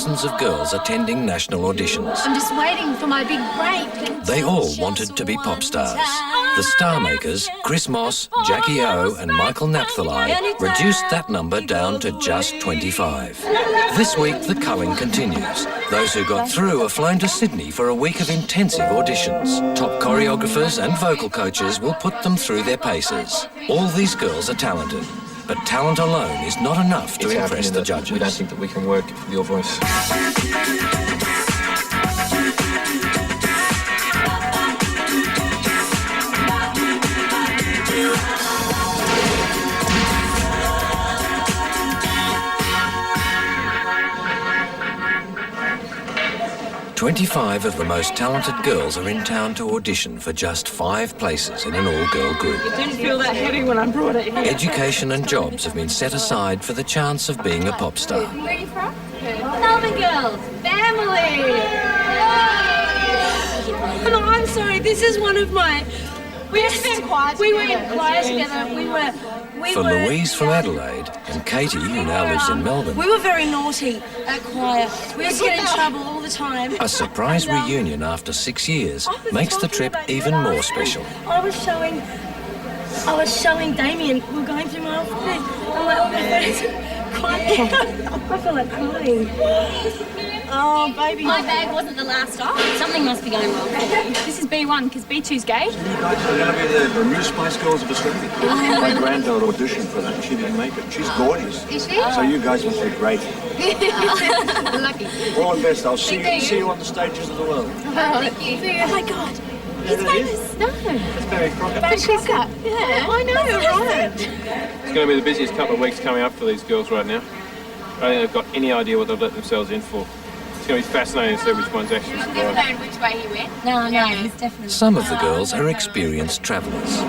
thousands of girls attending national auditions. I'm just waiting for my big break. They all wanted to be pop stars. The star makers, Chris Moss, Jackie O and Michael Napthali, reduced that number down to just 25. This week the culling continues. Those who got through are flown to Sydney for a week of intensive auditions. Top choreographers and vocal coaches will put them through their paces. All these girls are talented, but talent alone is not enough to impress the judges. We don't think that we can work your voice. 25 of the most talented girls are in town to audition for just 5 places in an all-girl group. It didn't feel that heavy when I brought it here. Education and jobs have been set aside for the chance of being a pop star. You ready for us? Melbourne girls, family! Oh, I'm sorry, this is one of my... We were in choir together. For Louise from Adelaide and Katie, who now lives in Melbourne, We were very naughty at choir. We would get in trouble all the time. a surprise reunion after 6 years makes the trip even more special. I was showing Damien. We were going through my alphabet. I'm like, oh my face, crying. I feel like crying. Oh, baby. My bag wasn't the last stop. Something must be going wrong. This is B1 because B2's gay. You guys are going to be the new Spice Girls of Australia. My granddaughter auditioned for that. She didn't make it. She's gorgeous. Is she? So you guys must be great. Lucky. All the best. I'll see you on the stages of the world. Thank you. Oh my God. He's famous. No. It's Barry Crocker. Crocker. Yeah, I know, right. It's going to be the busiest couple of weeks coming up for these girls right now. I don't think they've got any idea what they've let themselves in for. It's going to be fascinating to see which ones actually survive. Which way he went? No, he's definitely... Some of the girls are experienced travellers.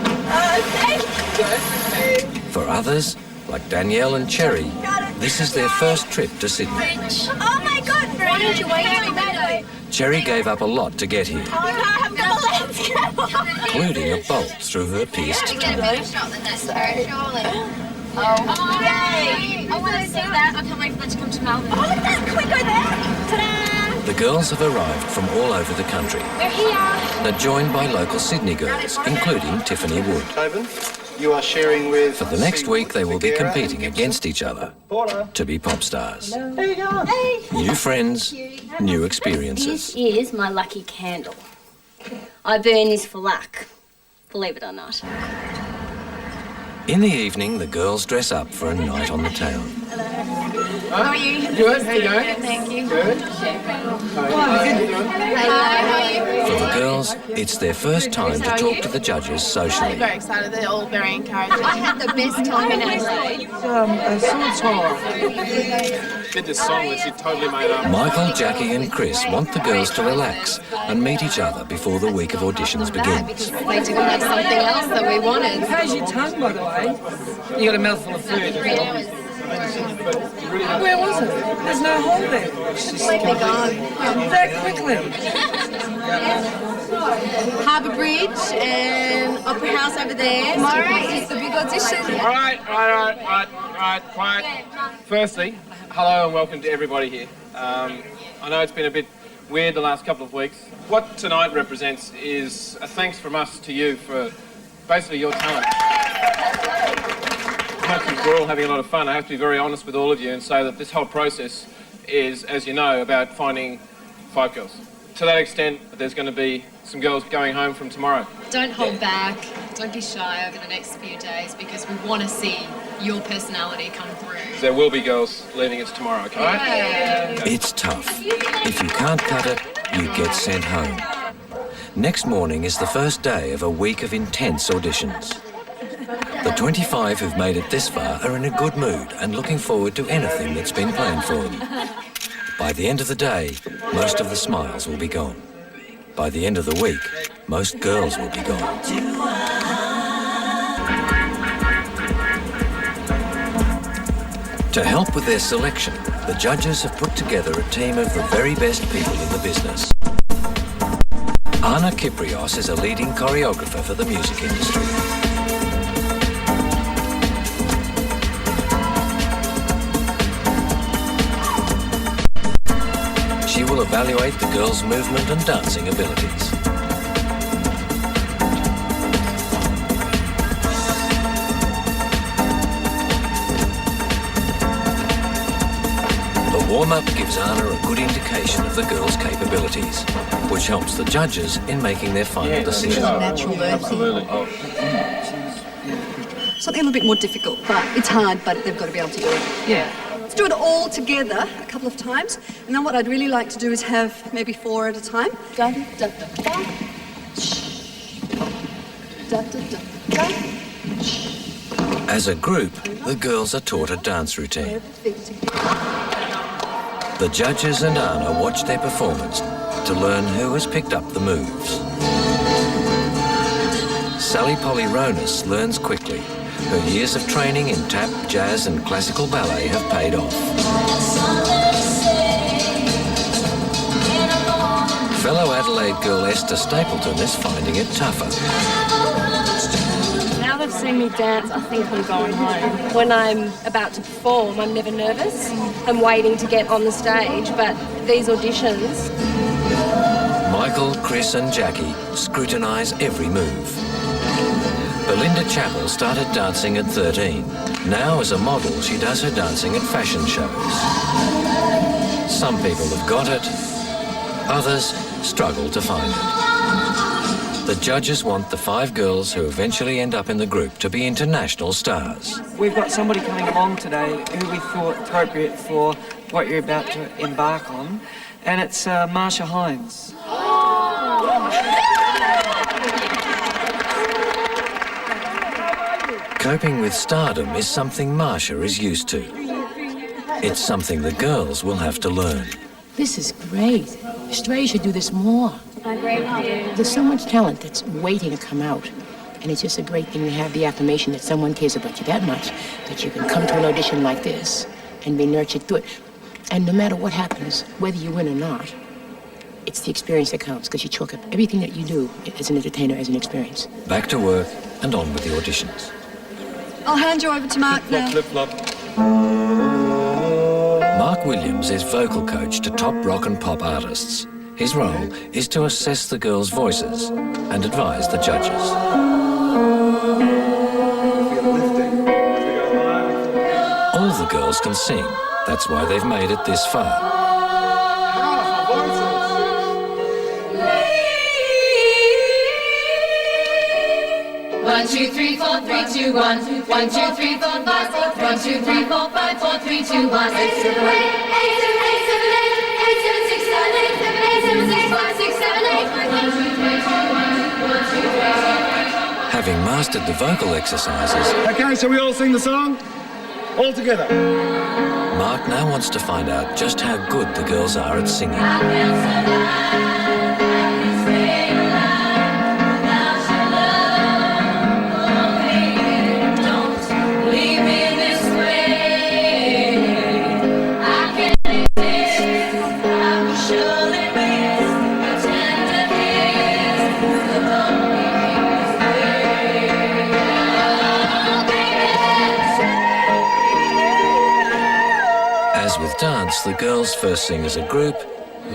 For others, like Danielle and Cherry, this is their first trip to Sydney. Oh my God, why don't you wait till we Cherry gave up a lot to get here, I've got a landscape. including a bolt through her pierced tongue. shot than that, surely. Oh, yay! I want to see that. I can't wait for that to come to Melbourne. Oh, look at that! Can we go there? Ta-da! The girls have arrived from all over the country. We're here. They're joined by local Sydney girls, including Tiffany Wood. Ivan, you are sharing with... For the next week, they will be competing against each other to be pop stars. There you go. New friends, new experiences. This is my lucky candle. I burn this for luck, believe it or not. In the evening, the girls dress up for a night on the town. How are you? Good, how you going? Good, thank you. Good. Hi, how are you? For the girls, it's their first time to talk to the judges socially. Very excited. They're all very encouraging. I had the best time in Adelaide. Did this song that she totally made up. Michael, Jackie and Chris want the girls to relax and meet each other before the week of auditions begins. Wait till we have something else that we wanted. How's your tongue, by the way? You got a mouthful of food. Where was it? There's no hole there. Completely gone. That quickly. Harbour Bridge and Opera House over there. Tomorrow is the big audition. All right, quiet. Firstly, hello and welcome to everybody here. I know it's been a bit weird the last couple of weeks. What tonight represents is a thanks from us to you for basically your talent. As much as we're all having a lot of fun, I have to be very honest with all of you and say that this whole process is, as you know, about finding 5 girls. To that extent, there's going to be some girls going home from tomorrow. Don't hold back. Don't be shy over the next few days because we want to see your personality come through. There will be girls leaving us tomorrow, okay? It's tough. If you can't cut it, you get sent home. Next morning is the first day of a week of intense auditions. The 25 who've made it this far are in a good mood and looking forward to anything that's been planned for them. By the end of the day, most of the smiles will be gone. By the end of the week, most girls will be gone. To help with their selection, the judges have put together a team of the very best people in the business. Anna Kyprios is a leading choreographer for the music industry. She will evaluate the girls' movement and dancing abilities. The warm-up gives Anna a good indication of the girls' capabilities, which helps the judges in making their final decision. Natural birthing. Absolutely. Something a little bit more difficult, but it's hard, but they've got to be able to do it. Yeah. Let's do it all together a couple of times. And then what I'd really like to do is have maybe 4 at a time. Da, da, da, da. Da, da, da, da. As a group, the girls are taught a dance routine. Feet together. The judges and Anna watch their performance to learn who has picked up the moves. Sally Polyronis learns quickly. Her years of training in tap, jazz and classical ballet have paid off. Fellow Adelaide girl Esther Stapleton is finding it tougher. Now they've seen me dance, I think I'm going home. When I'm about to perform, I'm never nervous. I'm waiting to get on the stage, but these auditions... Michael, Chris and Jackie scrutinise every move. Belinda Chappell started dancing at 13. Now, as a model, she does her dancing at fashion shows. Some people have got it, others struggle to find it. The judges want the 5 girls who eventually end up in the group to be international stars. We've got somebody coming along today who we thought appropriate for what you're about to embark on, and it's Marsha Hines. Coping with stardom is something Marsha is used to. It's something the girls will have to learn. This is great. Australia should do this more. I agree with you. There's so much talent that's waiting to come out. And it's just a great thing to have the affirmation that someone cares about you that much, that you can come to an audition like this and be nurtured through it. And no matter what happens, whether you win or not, it's the experience that counts, because you chalk up everything that you do as an entertainer as an experience. Back to work and on with the auditions. I'll hand you over to Mark now. Flip-flop. Mark Williams is vocal coach to top rock and pop artists. His role is to assess the girls' voices and advise the judges. All the girls can sing. That's why they've made it this far. 1, 2, 3, 4, 3, 2, 1. 1, 2, 3, 4, 5, 4, 1, 2, 3, 4, 5, 4, 3, 2, 1. 8, 7, 8, 8, 7, 8, 8, 7, 6, 7, 8, 7, 8, 7, 6, 5, 6, 7, 8. 1, 2, 3, 4, 1, 2, 3, 4. Having mastered the vocal exercises, Okay, so we all sing the song? All together. Mark now wants to find out just how good the girls are at singing. As with dance, the girls first sing as a group,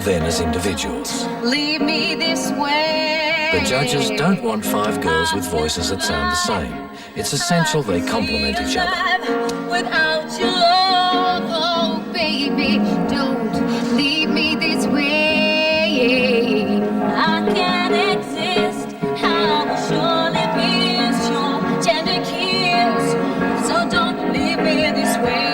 then as individuals. Lead me this way. The judges don't want 5 girls with voices that sound the same. It's essential they complement each other. Without your love, oh baby, don't leave me this way. I can't exist. How surely miss your tender kiss. So don't leave me this way.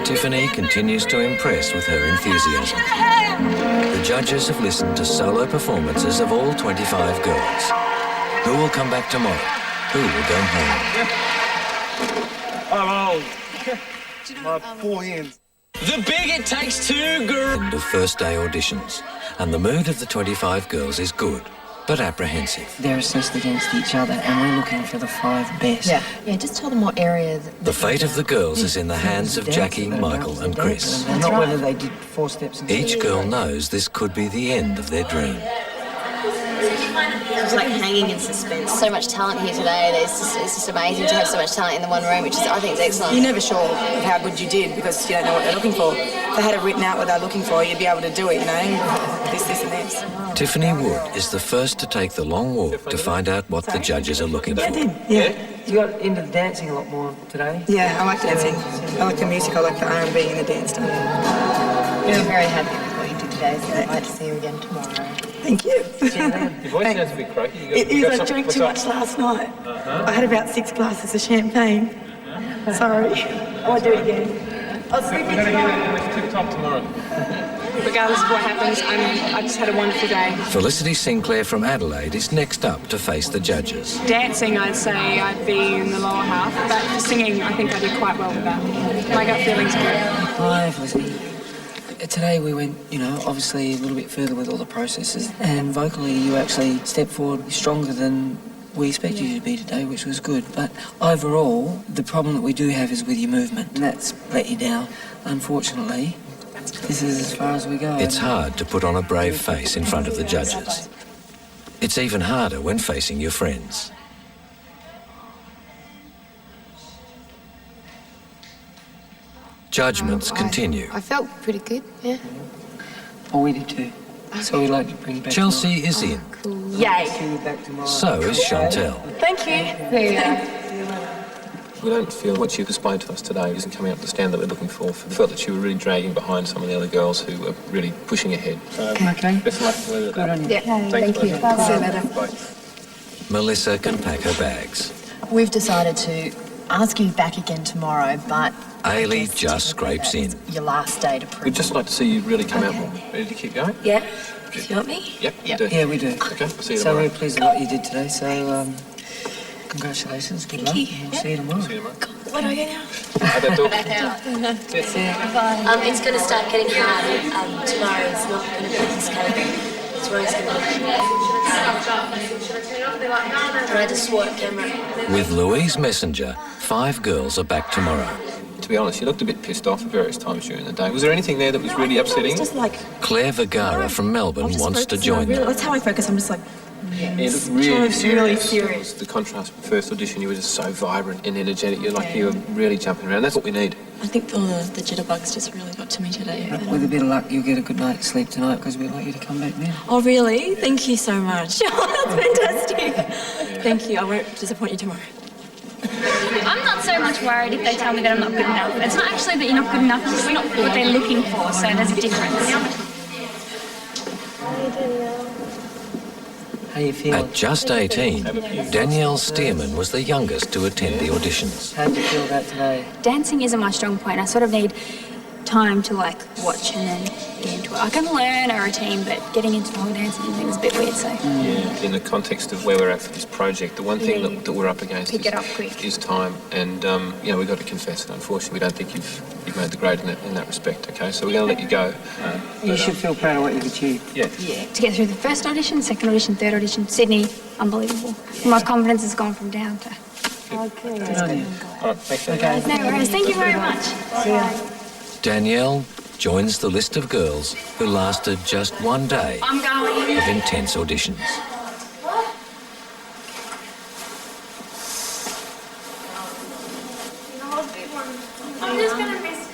Tiffany continues to impress with her enthusiasm. The judges have listened to solo performances of all 25 girls. Who will come back tomorrow? Who will go home? I'm old. My poor hands. The big it takes 2 girls. End of first day auditions, and the mood of the 25 girls is good. but apprehensive. They're assessed against each other, and we're looking for the 5 best. Yeah, just tell them what area... The fate of the girls is in the hands of Jackie, Michael and Chris. And not whether they did 4 steps. Each girl knows this could be the end of their dream. It's like hanging in suspense. So much talent here today. It's just amazing to have so much talent in the one room, which is, I think is excellent. You're never sure of how good you did because you don't know what they're looking for. If they had it written out what they're looking for, you'd be able to do it, you know, this, and this. Tiffany Wood is the first to take the long walk to find out what the judges are looking for. Yeah. You got into the dancing a lot more today? Yeah, I like dancing. I like the music, I like the R&B and the dance stuff. We're very happy with what you did today, so I'd like to see you again tomorrow. Thank you. Your voice sounds a bit croaky. It is, I drank too much last night. I had about 6 glasses of champagne. Sorry. I won't do it again. I'll sleep in tomorrow. Tip-top tomorrow. Regardless of what happens, I just had a wonderful day. Felicity Sinclair from Adelaide is next up to face the judges. Dancing, I'd say I'd be in the lower half, but singing, I think I did quite well with that. My gut feeling's good. Hi, Felicity. Today we went, obviously a little bit further with all the processes, and vocally you actually stepped forward stronger than we expected you to be today, which was good. But overall, the problem that we do have is with your movement, and that's let you down. Unfortunately, this is as far as we go. It's hard to put on a brave face in front of the judges. It's even harder when facing your friends. Judgments continue. I felt pretty good, yeah. Oh, we did too. So we'd like to bring back... Chelsea is in. Yay. See you back tomorrow. So is Chantel. Thank you. We don't feel what you've displayed to us today isn't coming up to the stand that we're looking for. We felt that you were really dragging behind some of the other girls who were really pushing ahead. So, Okay. best of luck with it. Good on you. Yeah, thank you. See you later. Bye. Melissa can pack her bags. We've decided to ask you back again tomorrow, but... Ailey just scrapes in. Your last day to prove. We'd just like to see you really come out more. Ready to keep going? Yeah. Do you want me? Yep, you do. Yeah, we do. Okay, I'll see you So tomorrow. we're pleased with what you did today, so congratulations, good luck. you. We'll see you tomorrow. See you tomorrow. Where do I go now? How'd that talk? Back out. It's going to start getting hard. Tomorrow is not going to be this category. Tomorrow's going to be... And I just swore at camera. With Louise Messenger, 5 girls are back tomorrow. To be honest, you looked a bit pissed off at various times during the day. Was there anything there that was really upsetting? It's just like... Claire Vergara from Melbourne wants to join them. That's how I focus. I'm just like... Yeah, you looked really Really serious. serious. The contrast with the first audition, you were just so vibrant and energetic. You're like, you were really jumping around. That's what we need. I think all the jitterbugs just really got to me today. With a bit of luck, you'll get a good night's sleep tonight because we'd like you to come back now. Oh, really? Thank you so much. That's fantastic. Thank you. I won't disappoint you tomorrow. I'm not so much worried if they tell me that I'm not good enough. It's not actually that you're not good enough, it's just not what they're looking for, so there's a difference. How you feel? At just 18, Danielle Stearman was the youngest to attend the auditions. How did you feel about today? Dancing isn't my strong point. I sort of need time to watch and then get into it. I can learn a routine, but getting into the whole dancing thing is a bit weird, so... Yeah. In the context of where we're at for this project, the one thing that we're up against is time. And, we've got to confess that, unfortunately, we don't think you've made the grade in that respect, okay? So we're going to let you go. You should feel proud of what you've achieved. Yeah. To get through the first audition, second audition, third audition, Sydney, unbelievable. My confidence has gone from down to... Okay. Good on you. All right, thanks. Okay. No worries. Thank you very much. Danielle joins the list of girls who lasted just one day I'm going. of intense auditions. I'm just going to miss...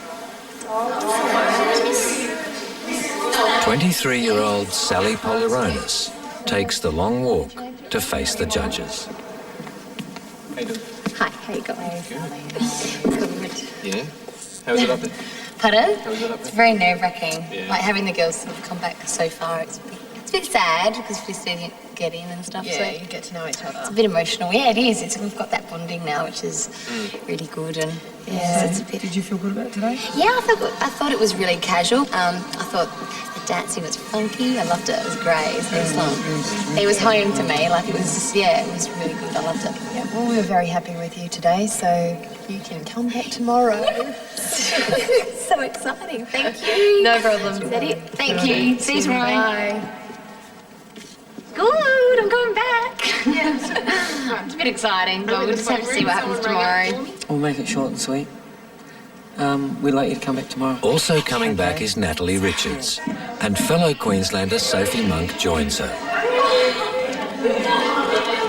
23-year-old Sally Polironis takes the long walk to face the judges. How you doing? Hi, how you going? Good. Yeah? How was it up there? Pardon? How was it up It's there? very nerve-wracking. Yeah. Like having the girls sort of come back so far, it's a bit sad because we still didn't get in and stuff. So you get to know each other. it's a bit emotional. Yeah, it is. We've got that bonding now, which is really good. And yeah, it's a bit. Did you feel good about it today? Yeah, I thought it was really casual. I thought the dancing was funky. I loved it. It was great. It was excellent. It was home to me. Like it was just, it was really good. I loved it. Yeah, well, we were very happy with you today, so you can come back tomorrow. So exciting. Thank you. No problem. Is that it? Thank you. See you tomorrow. Bye. good, I'm going back. It's a bit exciting, but we'll just have to see what happens tomorrow. We'll make it short and sweet. We'd like you to come back tomorrow. Also coming back is Natalie Richards, and fellow Queenslander Sophie Monk joins her,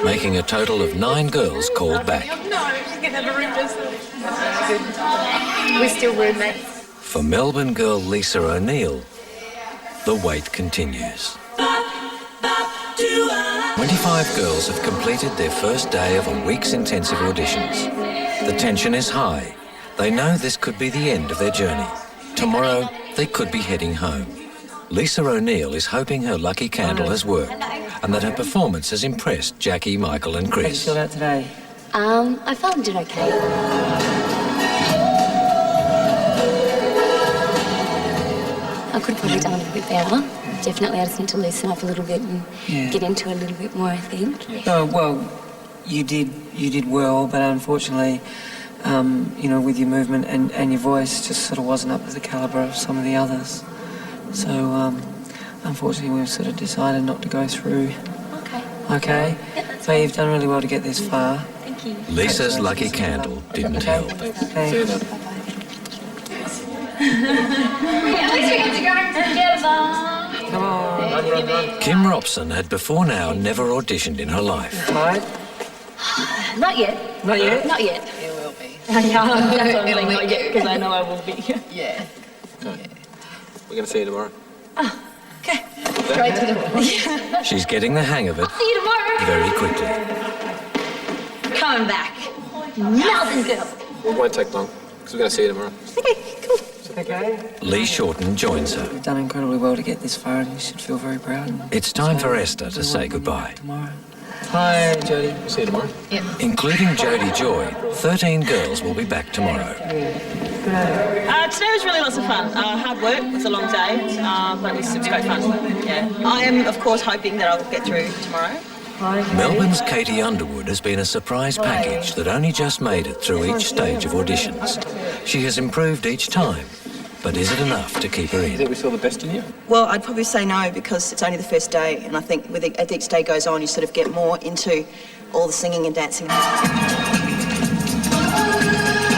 making a total of 9 girls called back. No, she's going to have a room just. We're still roommates. For Melbourne girl Lisa O'Neill, the wait continues. 25 girls have completed their first day of a week's intensive auditions. The tension is high. They know this could be the end of their journey. Tomorrow, they could be heading home. Lisa O'Neill is hoping her lucky candle has worked and that her performance has impressed Jackie, Michael and How do you Chris. feel about today? I felt I did okay. I could have probably done a little bit better. Definitely, I just need to loosen up a little bit and get into it a little bit more, I think. Oh, well, you did well, but unfortunately, you know, with your movement and your voice just sort of wasn't up to the calibre of some of the others. So, unfortunately, we've sort of decided not to go through. Okay? So you've done really well to get this far. Thank you. Lisa's lucky candle didn't help. Okay. At least we get to go home together. Come on. Kim Robson had before now never auditioned in her life. Tired? Not yet. Not yet? Not yet. It will be. Yeah, that's what I'm saying, not yet, because I know I will be. Yeah. Okay. We're going to see you tomorrow. Straight to the point. She's getting the hang of it See you tomorrow. very quickly. Coming back. Melbourne girls. It won't take long, because we're going to see you tomorrow. Okay, cool. Okay. Lee Shorten joins her. You've done incredibly well to get this far and you should feel very proud. It's time for Esther to say goodbye. Tomorrow. Hi, Jodie. We'll see you tomorrow. Including Jodie Joy, 13 girls will be back tomorrow. Today was really lots of fun. Hard work, it was a long day, but it was great fun. Yeah. I am, of course, hoping that I'll get through tomorrow. Melbourne's Katie Underwood has been a surprise package that only just made it through each stage of auditions. She has improved each time, but is it enough to keep her You in? think we saw the best in you? Well, I'd probably say no, because it's only the first day, and I think as each day goes on, you sort of get more into all the singing and dancing.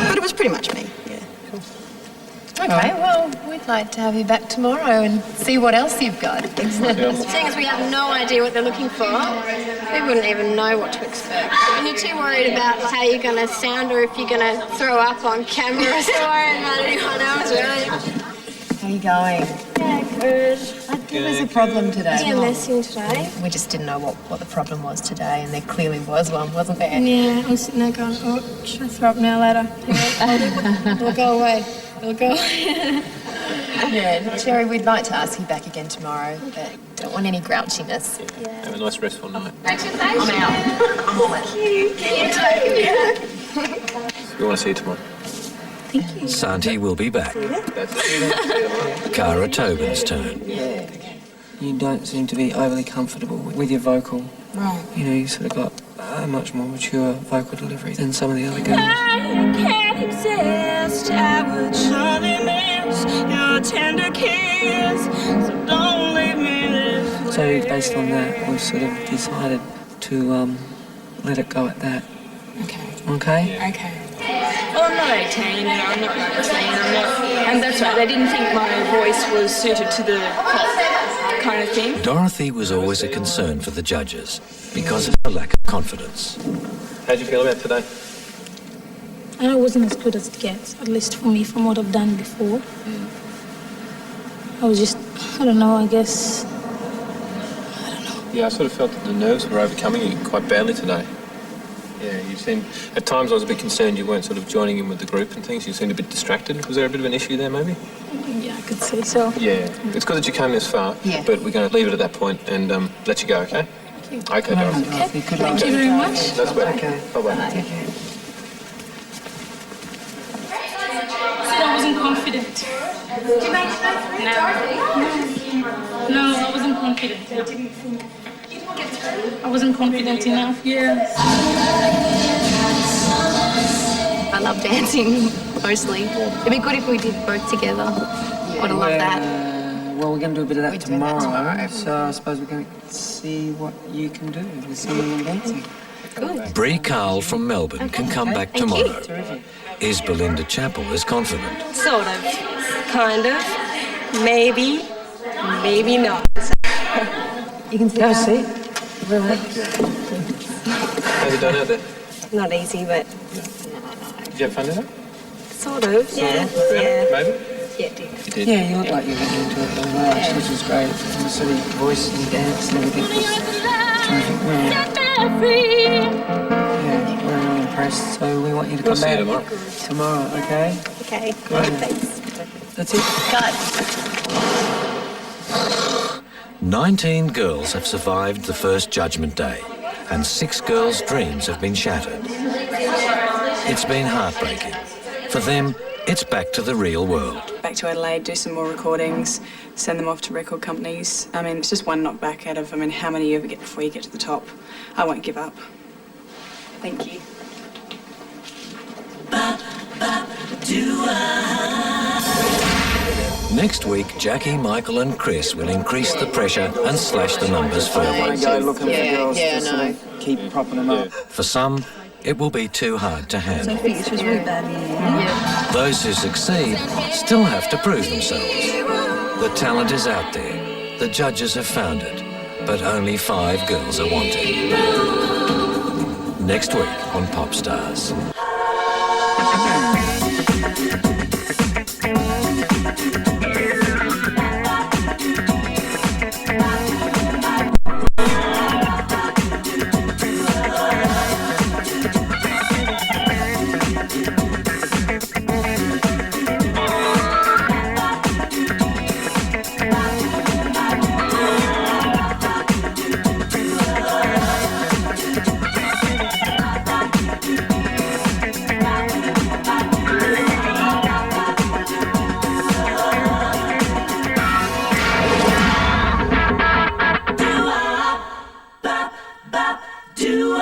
But it was pretty much me, yeah. Okay, well, we'd like to have you back tomorrow and see what else you've got. Seeing as we have no idea what they're looking for, we wouldn't even know what to expect. And you're too worried about how you're going to sound or if you're going to throw up on camera. So worried about anyone else, really. How are you going? Yeah, good. There was a problem today. Yeah, messing today. We just didn't know what the problem was today, and there clearly was one, wasn't there? Yeah, I'm sitting there going, oh, should I throw up now later? It'll go away. It'll go away. Yeah, Sherry, we'd like to ask you back again tomorrow, but don't want any grouchiness. Have a nice restful night. I'm out. I'm on it. We want to see you tomorrow. Santi will be back. Cara Tobin's turn. You don't seem to be overly comfortable with your vocal. Right. You know, you sort of got a much more mature vocal delivery than some of the other girls. I can't exist. I would surely miss your tender kiss. So don't leave me this way. So based on that, we've sort of decided to let it go at that. Okay. Okay? Okay. Well, I'm not 18, you know, I'm not 19, and that's right, they didn't think my voice was suited to the pop kind of thing. Dorothy was always a concern for the judges because of her lack of confidence. How'd you feel about today? I know it wasn't as good as it gets, at least for me, from what I've done before. I was just, I don't know, I guess. Yeah, I sort of felt that the nerves were overcoming you quite badly today. Yeah, you seemed... At times I was a bit concerned you weren't sort of joining in with the group and things. You seemed a bit distracted. Was there a bit of an issue there, maybe? Yeah, I could say so. Yeah. It's good that you came this far, but we're going to leave it at that point and let you go, okay? Thank you. Okay, Dorothy. Okay. Thank you very much. That's better. Okay. Bye-bye. I wasn't confident. Did you make it back through, Dorothy? No, I wasn't confident. I didn't think. I wasn't confident enough, yeah. I love dancing, mostly. It'd be good if we did both together. Would have loved that. Well, we're going to do a bit of that tomorrow. So I suppose we're going to see what you can do with singing and dancing. Good. Bree Carl from Melbourne can come back Thank you. tomorrow. Is Belinda Chappell is confident? Sort of. Kind of. Maybe. Maybe not. You can sit Go down. see. How have you done out there? Not easy, but Did you have fun in it? sort of. Yeah. Yeah. Maybe? Yeah, dear. You did? Yeah, you look like you're getting into it as well, which is great. And the sort of voice and dance and everything was terrific. Yeah, we're really impressed. So we want you to come see you back tomorrow, okay? Okay. Good. Thanks. That's it. Cut. 19 girls have survived the first judgment day, and 6 girls' dreams have been shattered. It's been heartbreaking. For them, it's back to the real world. Back to Adelaide, do some more recordings, send them off to record companies. I mean, it's just one knockback out of, how many you ever get before you get to the top. I won't give up. Thank you. Next week, Jackie, Michael and Chris will increase the pressure and slash the numbers I don't want further. to go looking for girls yeah, to sort no. of keep propping them up. For some, it will be too hard to handle. It was really bad. Those who succeed still have to prove themselves. The talent is out there. The judges have found it. But only 5 girls are wanted. Next week on Popstars. Do